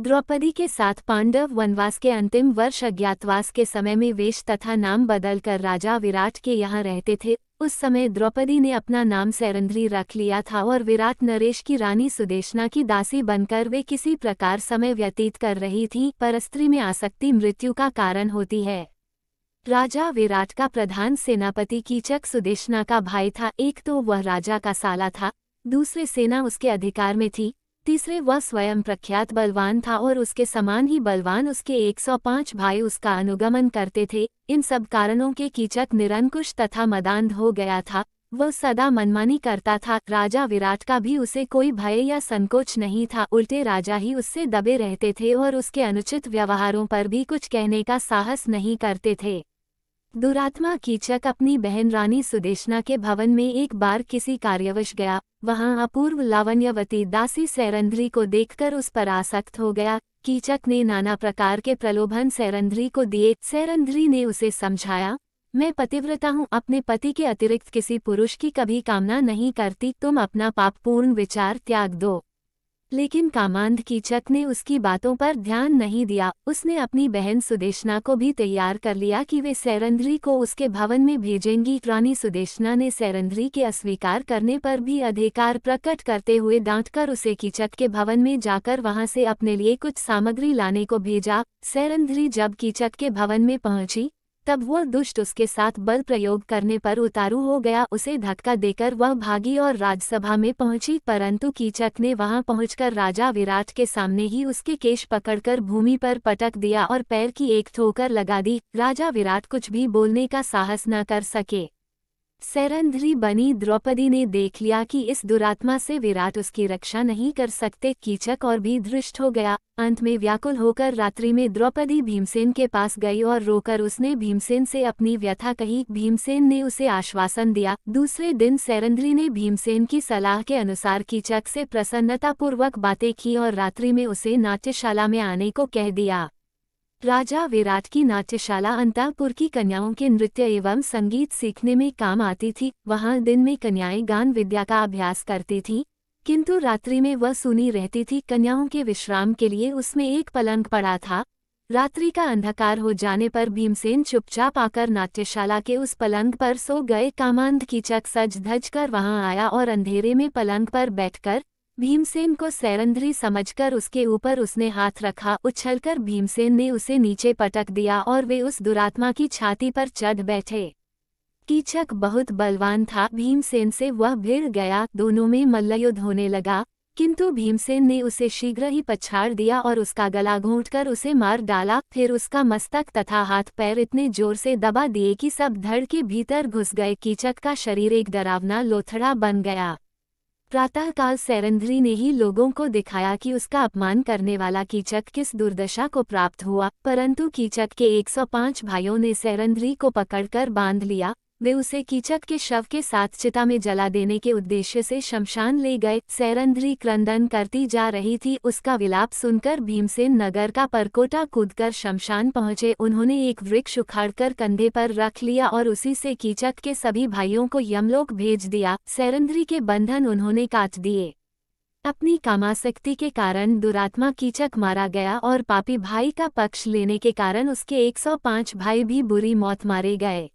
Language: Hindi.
द्रौपदी के साथ पांडव वनवास के अंतिम वर्ष अज्ञातवास के समय में वेश तथा नाम बदलकर राजा विराट के यहाँ रहते थे। उस समय द्रौपदी ने अपना नाम सैरंध्री रख लिया था और विराट नरेश की रानी सुदेशना की दासी बनकर वे किसी प्रकार समय व्यतीत कर रही थी। परस्त्री में आसक्ति मृत्यु का कारण होती है। राजा विराट का प्रधान सेनापति कीचक सुदेशना का भाई था। एक तो वह राजा का साला था, दूसरे सेना उसके अधिकार में थी, तीसरे वह स्वयं प्रख्यात बलवान था और उसके समान ही बलवान उसके 105 भाई उसका अनुगमन करते थे। इन सब कारणों के कीचक निरंकुश तथा मदान्ध हो गया था। वह सदा मनमानी करता था। राजा विराट का भी उसे कोई भय या संकोच नहीं था, उल्टे राजा ही उससे दबे रहते थे और उसके अनुचित व्यवहारों पर भी कुछ कहने का साहस नहीं करते थे। दुरात्मा कीचक अपनी बहन रानी सुदेशना के भवन में एक बार किसी कार्यवश गया। वहां अपूर्व लावण्यवती दासी सैरंध्री को देखकर उस पर आसक्त हो गया। कीचक ने नाना प्रकार के प्रलोभन सैरंध्री को दिए। सैरंध्री ने उसे समझाया, मैं पतिव्रता हूँ, अपने पति के अतिरिक्त किसी पुरुष की कभी कामना नहीं करती, तुम अपना पापपूर्ण विचार त्याग दो। लेकिन कामांध कीचक ने उसकी बातों पर ध्यान नहीं दिया। उसने अपनी बहन सुदेशना को भी तैयार कर लिया कि वे सैरंध्री को उसके भवन में भेजेंगी। रानी सुदेशना ने सैरंध्री के अस्वीकार करने पर भी अधिकार प्रकट करते हुए डांटकर उसे कीचक के भवन में जाकर वहां से अपने लिए कुछ सामग्री लाने को भेजा। सैरंध्री जब कीचक के भवन में पहुंची तब वह दुष्ट उसके साथ बल प्रयोग करने पर उतारू हो गया। उसे धक्का देकर वह भागी और राजसभा में पहुंची, परंतु कीचक ने वहां पहुंचकर राजा विराट के सामने ही उसके केश पकड़कर भूमि पर पटक दिया और पैर की एक ठोकर लगा दी। राजा विराट कुछ भी बोलने का साहस न कर सके। सैरंध्री बनी द्रौपदी ने देख लिया कि इस दुरात्मा से विराट उसकी रक्षा नहीं कर सकते। कीचक और भी धृष्ट हो गया। अंत में व्याकुल होकर रात्रि में द्रौपदी भीमसेन के पास गई और रोकर उसने भीमसेन से अपनी व्यथा कही। भीमसेन ने उसे आश्वासन दिया। दूसरे दिन सैरंध्री ने भीमसेन की सलाह के अनुसार कीचक से प्रसन्नतापूर्वक बातें की और रात्रि में उसे नाट्यशाला में आने को कह दिया। राजा विराट की नाट्यशाला अंतःपुर की कन्याओं के नृत्य एवं संगीत सीखने में काम आती थी। वहां दिन में कन्याएं गान विद्या का अभ्यास करती थीं, किंतु रात्रि में वह सुनी रहती थी। कन्याओं के विश्राम के लिए उसमें एक पलंग पड़ा था। रात्रि का अंधकार हो जाने पर भीमसेन चुपचाप आकर नाट्यशाला के उस पलंग पर सो गए। कामांध कीचक सज धज कर वहां आया और अंधेरे में पलंग पर बैठकर भीमसेन को सैरंध्री समझकर उसके ऊपर उसने हाथ रखा। उछलकर भीमसेन ने उसे नीचे पटक दिया और वे उस दुरात्मा की छाती पर चढ़ बैठे। कीचक बहुत बलवान था, भीमसेन से वह भिड़ गया। दोनों में मल्लयुद्ध होने लगा, किंतु भीमसेन ने उसे शीघ्र ही पछाड़ दिया और उसका गला घोंटकर उसे मार डाला। फिर उसका मस्तक तथा हाथ पैर इतने जोर से दबा दिए कि सब धड़ के भीतर घुस गए। कीचक का शरीर एक डरावना लोथड़ा बन गया। प्रातःकाल सैरंध्री ने ही लोगों को दिखाया कि उसका अपमान करने वाला कीचक किस दुर्दशा को प्राप्त हुआ, परंतु कीचक के 105 भाइयों ने सैरंध्री को पकड़कर बांध लिया। वे उसे कीचक के शव के साथ चिता में जला देने के उद्देश्य से शमशान ले गए। सैरंध्री क्रंदन करती जा रही थी। उसका विलाप सुनकर भीमसेन नगर का परकोटा कूदकर शमशान पहुंचे। उन्होंने एक वृक्ष उखाड़कर कंधे पर रख लिया और उसी से कीचक के सभी भाइयों को यमलोक भेज दिया। सैरंध्री के बंधन उन्होंने काट दिए। अपनी कामासक्ति के कारण दुरात्मा कीचक मारा गया और पापी भाई का पक्ष लेने के कारण उसके 105 भाई भी बुरी मौत मारे गए।